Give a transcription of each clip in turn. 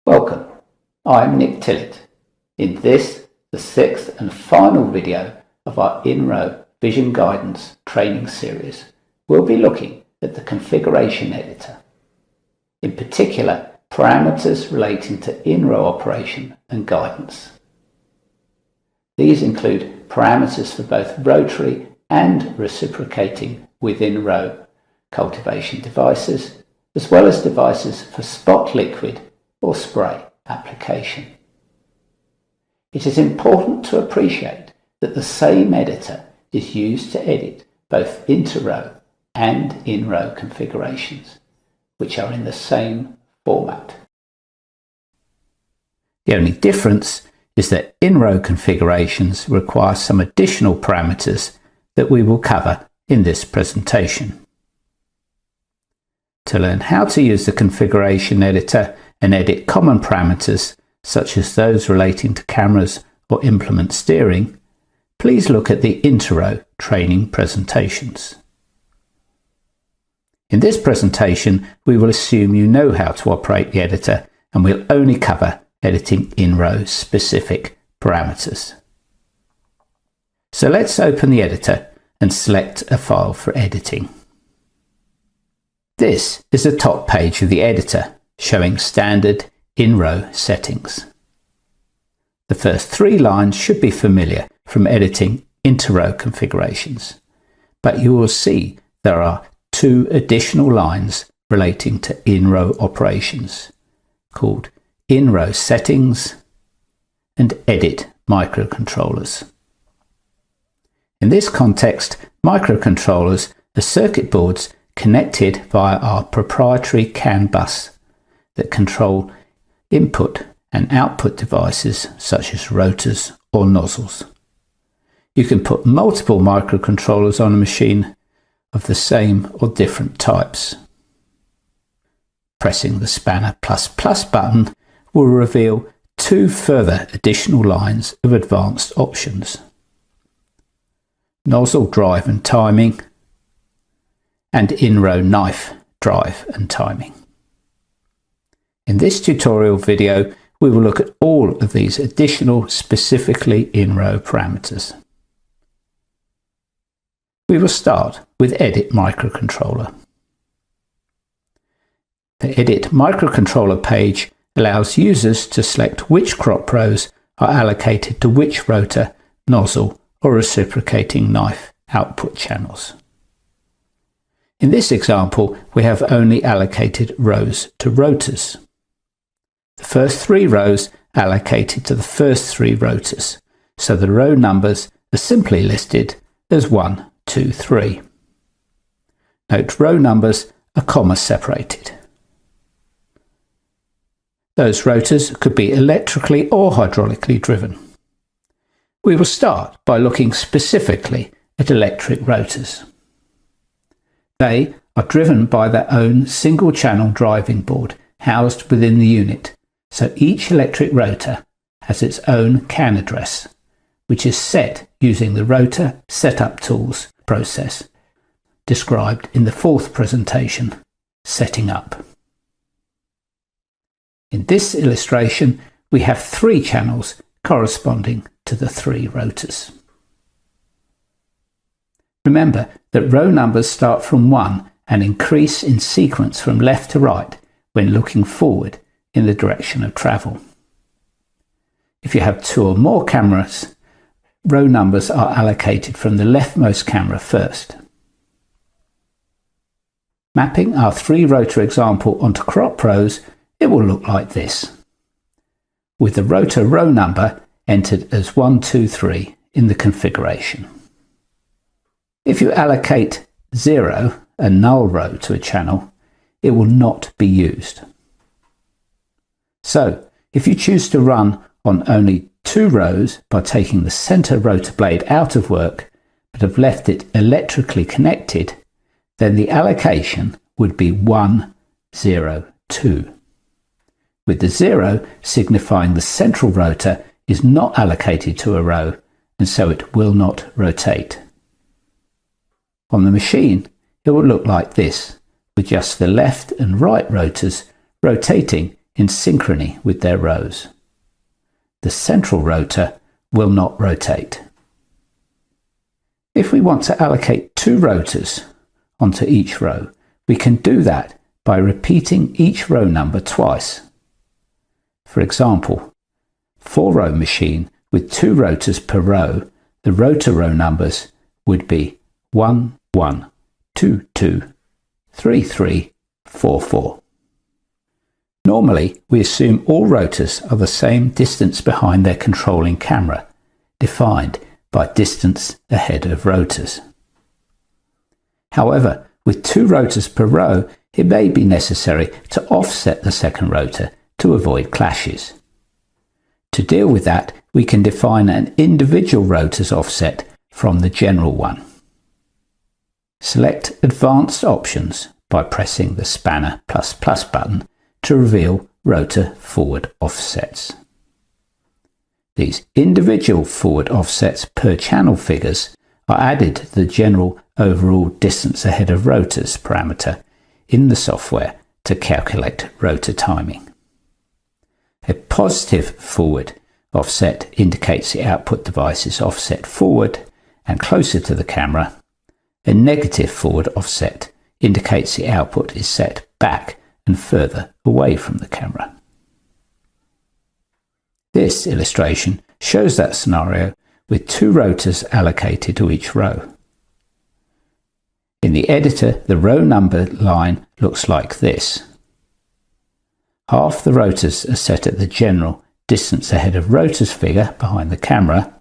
Welcome, I'm Nick Tillett. In this, the sixth and final video of our InRow Vision Guidance training series, we'll be looking at the configuration editor. In particular, parameters relating to InRow operation and guidance. These include parameters for both rotary and reciprocating within row cultivation devices, as well as devices for spot liquid or spray application. It is important to appreciate that the same editor is used to edit both inter-row and in-row configurations, which are in the same format. The only difference is that in-row configurations require some additional parameters that we will cover in this presentation. To learn how to use the configuration editor and edit common parameters such as those relating to cameras or implement steering, please look at the inter-row training presentations. In this presentation, we will assume you know how to operate the editor, and we'll only cover editing in-row specific parameters. So let's open the editor and select a file for editing. This is the top page of the editor, showing standard in-row settings. The first three lines should be familiar from editing inter-row configurations, but you will see there are two additional lines relating to in-row operations, called in-row settings and edit microcontrollers. In this context, microcontrollers are circuit boards connected via our proprietary CAN bus that control input and output devices such as rotors or nozzles. You can put multiple microcontrollers on a machine of the same or different types. Pressing the spanner ++ button will reveal two further additional lines of advanced options: nozzle drive and timing, and in-row knife drive and timing. In this tutorial video, we will look at all of these additional specifically in-row parameters. We will start with Edit Microcontroller. The Edit Microcontroller page allows users to select which crop rows are allocated to which rotor, nozzle, or reciprocating knife output channels. In this example, we have only allocated rows to rotors. The first three rows are allocated to the first three rotors, so the row numbers are simply listed as 1, 2, 3. Note row numbers are comma separated. Those rotors could be electrically or hydraulically driven. We will start by looking specifically at electric rotors. They are driven by their own single-channel driving board housed within the unit, so each electric rotor has its own CAN address, which is set using the rotor setup tools process described in the fourth presentation, Setting Up. In this illustration, we have three channels corresponding to the three rotors. Remember that row numbers start from 1 and increase in sequence from left to right when looking forward in the direction of travel. If you have two or more cameras, row numbers are allocated from the leftmost camera first. Mapping our three rotor example onto crop rows, it will look like this, with the rotor row number entered as 1, 2, 3 in the configuration. If you allocate 0, a null row, to a channel, it will not be used. So, if you choose to run on only 2 rows by taking the center rotor blade out of work, but have left it electrically connected, then the allocation would be 1, 0, 2. With the 0 signifying the central rotor is not allocated to a row, and so it will not rotate. On the machine, it will look like this, with just the left and right rotors rotating in synchrony with their rows. The central rotor will not rotate. If we want to allocate 2 rotors onto each row, we can do that by repeating each row number twice. For example, 4-row machine with 2 rotors per row, the rotor row numbers would be 1, 1, 2, 2, 3, 3, 4, 4. Normally, we assume all rotors are the same distance behind their controlling camera, defined by distance ahead of rotors. However, with 2 rotors per row, it may be necessary to offset the second rotor to avoid clashes. To deal with that, we can define an individual rotor's offset from the general one. Select Advanced Options by pressing the spanner ++ button to reveal rotor forward offsets. These individual forward offsets per channel figures are added to the general overall distance ahead of rotors parameter in the software to calculate rotor timing. A positive forward offset indicates the output device is offset forward and closer to the camera. A negative forward offset indicates the output is set back and further away from the camera. This illustration shows that scenario with 2 rotors allocated to each row. In the editor, the row number line looks like this. Half the rotors are set at the general distance ahead of rotors figure behind the camera,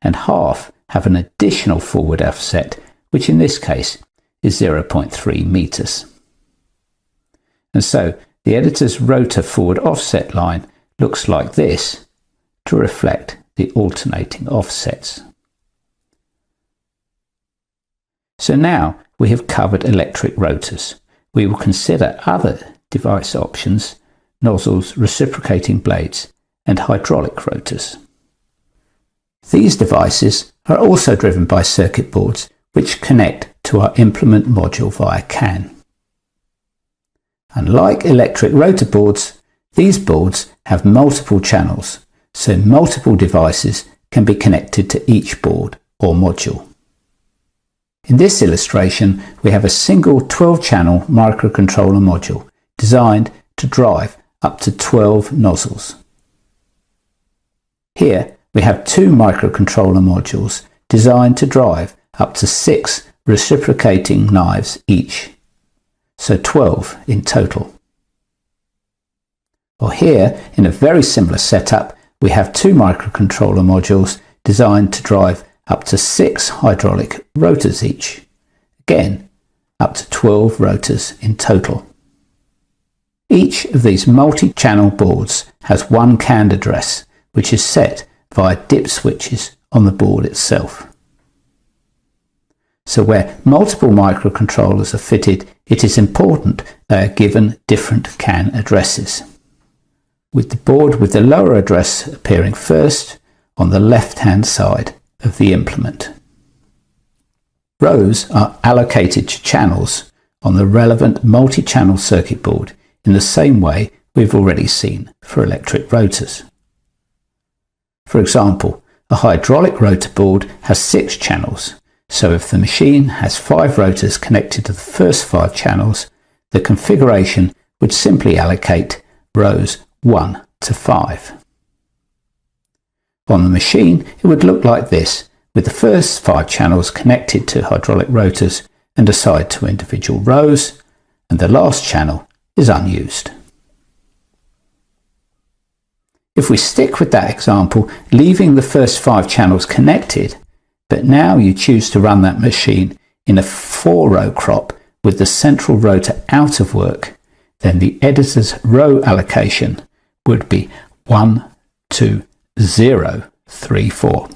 and half have an additional forward offset, which in this case is 0.3 meters. And so the editor's rotor forward offset line looks like this to reflect the alternating offsets. So now we have covered electric rotors. We will consider other device options, nozzles, reciprocating blades, and hydraulic rotors. These devices are also driven by circuit boards which connect to our implement module via CAN. Unlike electric rotor boards, these boards have multiple channels, so multiple devices can be connected to each board or module. In this illustration, we have a single 12-channel microcontroller module designed to drive up to 12 nozzles. Here we have 2 microcontroller modules designed to drive up to 6 reciprocating knives each, so 12 in total. Or here, in a very similar setup, we have 2 microcontroller modules designed to drive up to 6 hydraulic rotors each, again up to 12 rotors in total. Each of these multi-channel boards has one CAN address, which is set via dip switches on the board itself. So where multiple microcontrollers are fitted, it is important they are given different CAN addresses, with the board with the lower address appearing first on the left-hand side of the implement. Rows are allocated to channels on the relevant multi-channel circuit board in the same way we've already seen for electric rotors. For example, a hydraulic rotor board has 6 channels, so if the machine has 5 rotors connected to the first 5 channels, the configuration would simply allocate rows 1 to 5. On the machine, it would look like this, with the first 5 channels connected to hydraulic rotors and assigned to individual rows, and the last channel is unused. If we stick with that example, leaving the first 5 channels connected, but now you choose to run that machine in a 4-row crop with the central rotor out of work, then the editor's row allocation would be 1, 2, 0, 3, 4.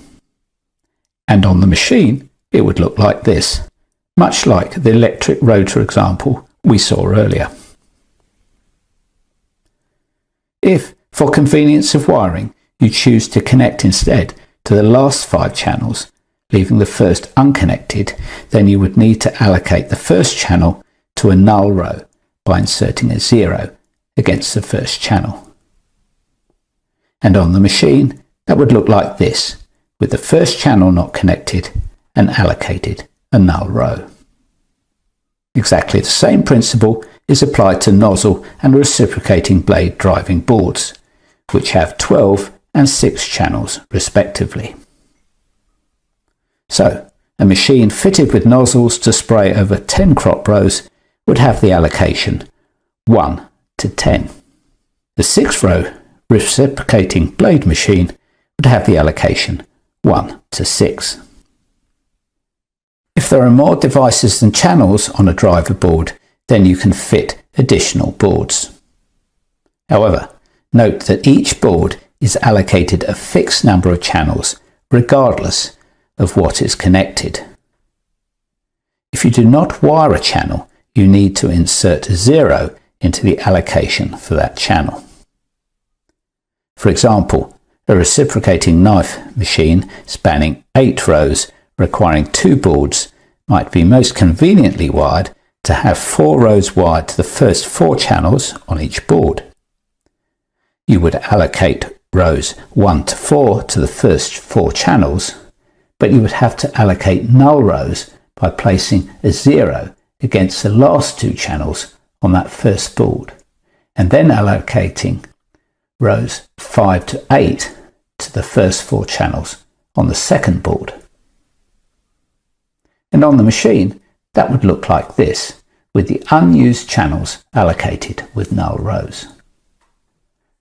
And on the machine, it would look like this, much like the electric rotor example we saw earlier. If, for convenience of wiring, you choose to connect instead to the last 5 channels, leaving the first unconnected, then you would need to allocate the first channel to a null row by inserting a 0 against the first channel. And on the machine, that would look like this, with the first channel not connected and allocated a null row. Exactly the same principle is applied to nozzle and reciprocating blade driving boards, which have 12 and 6 channels respectively. So, a machine fitted with nozzles to spray over 10 crop rows would have the allocation 1 to 10. The 6-row reciprocating blade machine would have the allocation 1 to 6. If there are more devices than channels on a driver board, then you can fit additional boards. However, note that each board is allocated a fixed number of channels regardless of what is connected. If you do not wire a channel, you need to insert a 0 into the allocation for that channel. For example, a reciprocating knife machine spanning 8 rows requiring 2 boards might be most conveniently wired to have 4 rows wired to the first 4 channels on each board. You would allocate rows 1 to 4 to the first 4 channels, but you would have to allocate null rows by placing a 0 against the last 2 channels on that first board, and then allocating rows 5 to 8 to the first 4 channels on the second board. And on the machine, that would look like this, with the unused channels allocated with null rows.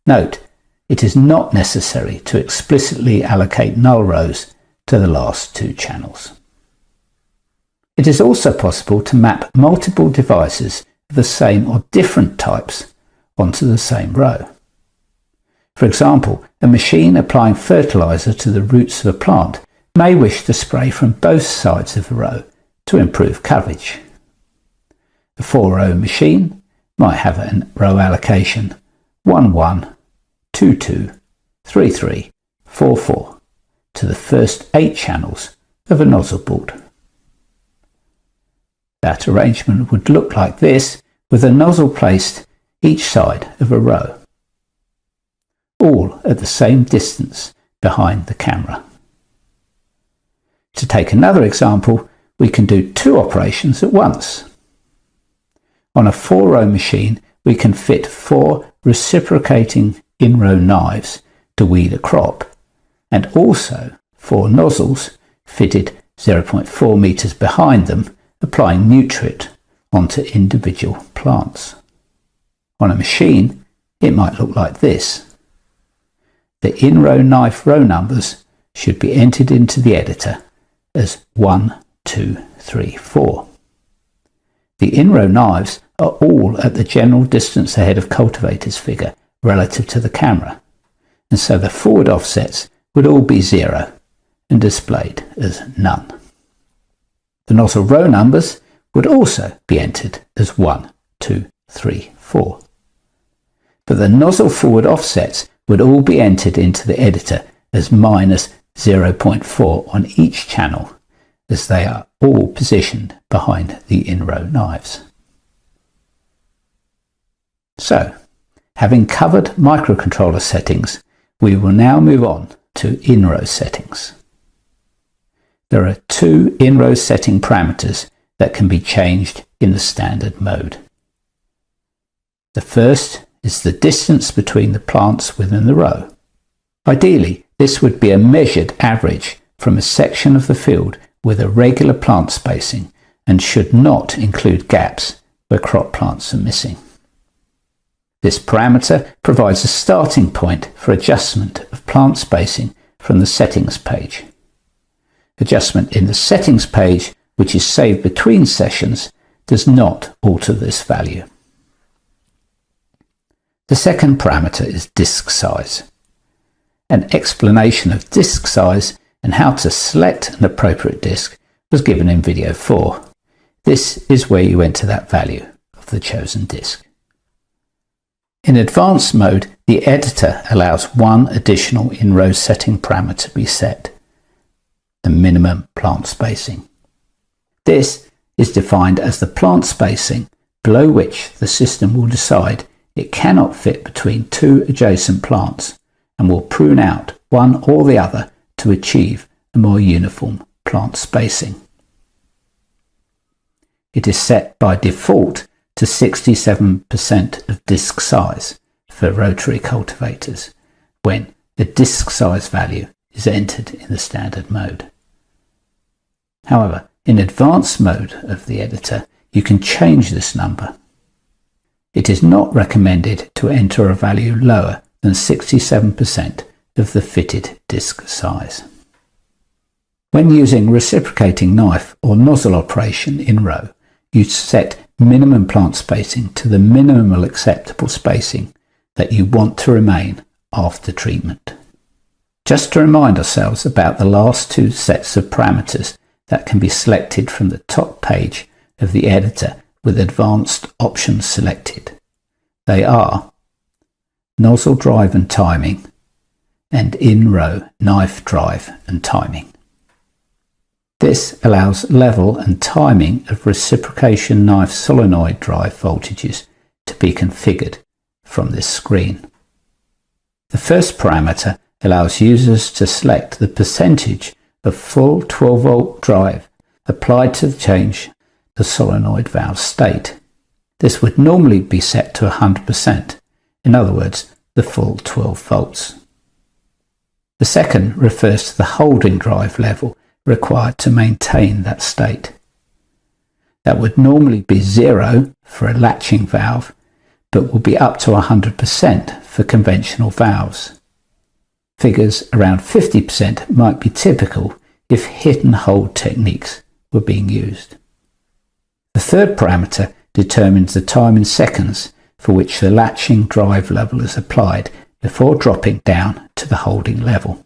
Note, it is not necessary to explicitly allocate null rows to the last 2 channels. It is also possible to map multiple devices of the same or different types onto the same row. For example, a machine applying fertilizer to the roots of a plant may wish to spray from both sides of the row to improve coverage. A 4-row machine might have a row allocation 1, 1, 2, 2, 3, 3, 4, 4 to the first 8 channels of a nozzle board. That arrangement would look like this, with a nozzle placed each side of a row, all at the same distance behind the camera. To take another example, we can do 2 operations at once. On a 4-row machine, we can fit 4 reciprocating in-row knives to weed a crop, and also 4 nozzles fitted 0.4 meters behind them, applying nutrient onto individual plants. On a machine, it might look like this. The in-row knife row numbers should be entered into the editor as 1, 2, 3, 4. The in-row knives are all at the general distance ahead of cultivator's figure relative to the camera, and so the forward offsets would all be 0 and displayed as none. The nozzle row numbers would also be entered as 1, 2, 3, 4. But the nozzle forward offsets would all be entered into the editor as minus 0.4 on each channel, as they are all positioned behind the in-row knives. So, having covered microcontroller settings, we will now move on to in-row settings. There are 2 in-row setting parameters that can be changed in the standard mode. The first is the distance between the plants within the row. Ideally, this would be a measured average from a section of the field with a regular plant spacing and should not include gaps where crop plants are missing. This parameter provides a starting point for adjustment of plant spacing from the settings page. Adjustment in the settings page, which is saved between sessions, does not alter this value. The second parameter is disk size. An explanation of disk size and how to select an appropriate disk was given in video 4. This is where you enter that value of the chosen disk. In advanced mode, the editor allows one additional in-row setting parameter to be set, the minimum plant spacing. This is defined as the plant spacing below which the system will decide it cannot fit between two adjacent plants and will prune out one or the other to achieve a more uniform plant spacing. It is set by default to 67% of disc size for rotary cultivators when the disc size value is entered in the standard mode. However, in advanced mode of the editor, you can change this number. It is not recommended to enter a value lower than 67% of the fitted disc size. When using reciprocating knife or nozzle operation in row, you set minimum plant spacing to the minimal acceptable spacing that you want to remain after treatment. Just to remind ourselves about the last two sets of parameters that can be selected from the top page of the editor with advanced options selected. They are nozzle drive and timing and in-row knife drive and timing. This allows level and timing of reciprocation knife solenoid drive voltages to be configured from this screen. The first parameter allows users to select the percentage of full 12-volt drive applied to change the solenoid valve state. This would normally be set to 100%, in other words, the full 12 volts. The second refers to the holding drive level required to maintain that state. That would normally be 0 for a latching valve, but will be up to 100% for conventional valves. Figures around 50% might be typical if hit and hold techniques were being used. The third parameter determines the time in seconds for which the latching drive level is applied before dropping down to the holding level.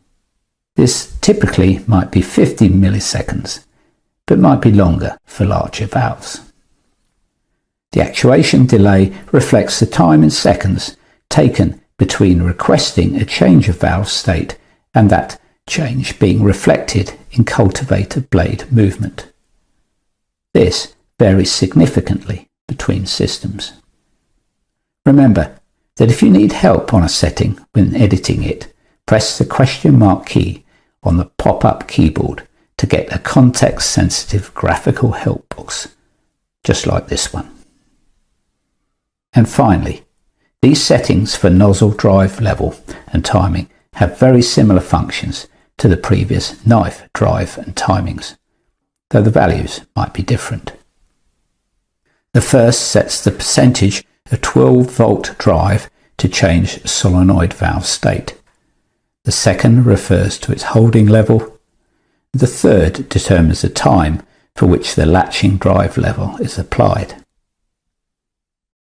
This typically might be 50 milliseconds, but might be longer for larger valves. The actuation delay reflects the time in seconds taken between requesting a change of valve state and that change being reflected in cultivator blade movement. This varies significantly between systems. Remember that if you need help on a setting when editing it, press the question mark key on the pop-up keyboard to get a context-sensitive graphical help box, just like this one. And finally, these settings for nozzle drive level and timing have very similar functions to the previous knife drive and timings, though the values might be different. The first sets the percentage of 12-volt drive to change solenoid valve state. The second refers to its holding level. The third determines the time for which the latching drive level is applied.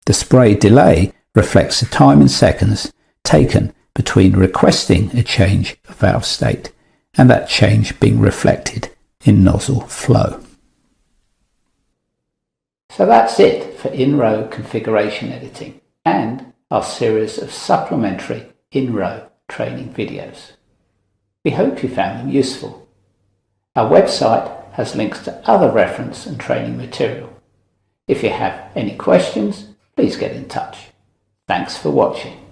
The spray delay reflects the time in seconds taken between requesting a change of valve state and that change being reflected in nozzle flow. So that's it for in-row configuration editing and our series of supplementary in-row training videos. We hope you found them useful. Our website has links to other reference and training material. If you have any questions, please get in touch. Thanks for watching.